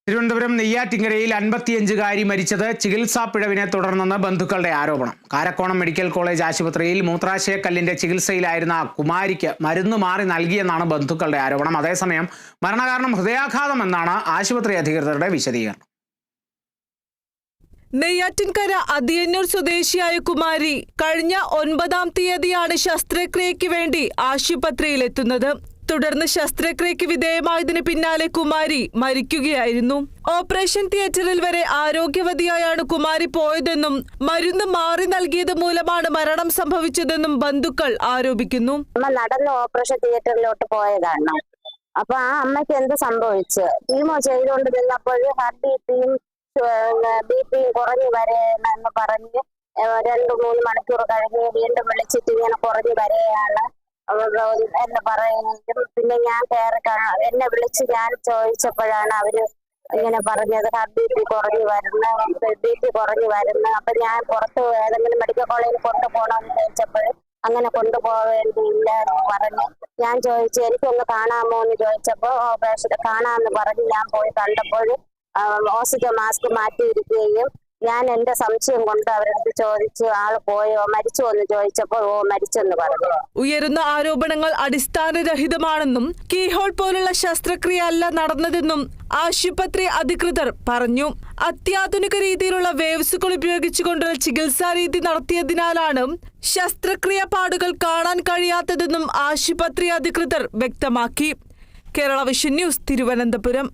തിരുവനന്തപുരം നെയ്യാറ്റിൻകരയിൽ 55-കാരി മരിച്ചത് ചികിത്സാ പിഴവിനെ തുടർന്നെന്ന് ബന്ധുക്കളുടെ ആരോപണം. കാരക്കോണം മെഡിക്കൽ കോളേജ് ആശുപത്രിയിൽ മൂത്രാശയക്കല്ലിന്റെ ചികിത്സയിലായിരുന്ന കുമാരിക്ക് മരുന്ന് മാറി നൽകിയെന്നാണ് ബന്ധുക്കളുടെ ആരോപണം. അതേസമയം മരണകാരണം ഹൃദയാഘാതമെന്നാണ് ആശുപത്രി അധികൃതരുടെ വിശദീകരണം. നെയ്യാറ്റിൻകര അതിയന്നൂർ സ്വദേശിയായ കുമാരി കഴിഞ്ഞ 9-ാം തീയതിയാണ് ശസ്ത്രക്രിയയ്ക്ക് വേണ്ടി ആശുപത്രിയിലെത്തുന്നത്. തുടർന്ന് ശസ്ത്രക്രിയയ്ക്ക് വിധേയമായതിന് പിന്നാലെ കുമാരി മരിക്കുകയായിരുന്നു. ഓപ്പറേഷൻ തിയേറ്ററിൽ വരെ ആരോഗ്യവതിയായാണ് കുമാരി പോയതെന്നും മരുന്ന് മാറി നൽകിയത് മൂലമാണ് മരണം സംഭവിച്ചതെന്നും ബന്ധുക്കൾ ആരോപിക്കുന്നു. നടന്ന് ഓപ്പറേഷൻ തിയേറ്ററിലോട്ട് പോയതാണ്. അപ്പൊ ആ അമ്മയ്ക്ക് എന്ത് സംഭവിച്ചു? കീമോ ചെയ്തുകൊണ്ട് നിന്നപ്പോൾ ഹാർട്ട് ബിപിയും കുറഞ്ഞു വരെയെന്ന് പറഞ്ഞ് 2-3 മണിക്കൂർ കഴിഞ്ഞ് വീണ്ടും വിളിച്ചിട്ട് ഇങ്ങനെ കുറഞ്ഞു വരെയാണ് എന്ന് പറയുന്നത്. പിന്നെ ഞാൻ എന്നെ വിളിച്ച് ഞാൻ ചോദിച്ചപ്പോഴാണ് അവര് ഇങ്ങനെ പറഞ്ഞത് ഹാർട്ട് ബിപി കുറഞ്ഞു വരുന്നു. അപ്പൊ ഞാൻ പുറത്ത് ഏതെങ്കിലും മെഡിക്കൽ കോളേജിൽ കൊണ്ടുപോകണമെന്ന് ചോദിച്ചപ്പോൾ അങ്ങനെ കൊണ്ടുപോവേണ്ടിയില്ല എന്ന് പറഞ്ഞ് ഞാൻ ചോദിച്ചു എനിക്കൊന്ന് കാണാമോ എന്ന് ചോദിച്ചപ്പോൾ കാണാമെന്ന് പറഞ്ഞ് ഞാൻ പോയി കണ്ടപ്പോൾ ഓക്സിജൻ മാസ്ക് മാറ്റിയിരിക്കുകയും ഞാൻ എന്റെ സംശയം കൊണ്ട് അവരടുത്ത് ചോദിച്ചു ആള് പോയോ മരിച്ചോ എന്ന് ചോദിച്ചപ്പോൾ മരിച്ചെന്ന് പറഞ്ഞു. ഉയരുന്ന ആരോപണങ്ങൾ അടിസ്ഥാനരഹിതമാണെന്നും കീഹോൾ പോലുള്ള ശസ്ത്രക്രിയ അല്ല നടന്നതെന്നും ആശുപത്രി അധികൃതർ പറഞ്ഞു. അത്യാധുനിക രീതിയിലുള്ള വേവ്സുകൾ ഉപയോഗിച്ചുകൊണ്ടുള്ള ചികിത്സാ രീതി നടത്തിയതിനാലാണ് ശസ്ത്രക്രിയ പാടുകൾ കാണാൻ കഴിയാത്തതെന്നും ആശുപത്രി അധികൃതർ വ്യക്തമാക്കി. Kerala vision news, Thiruvananthapuram.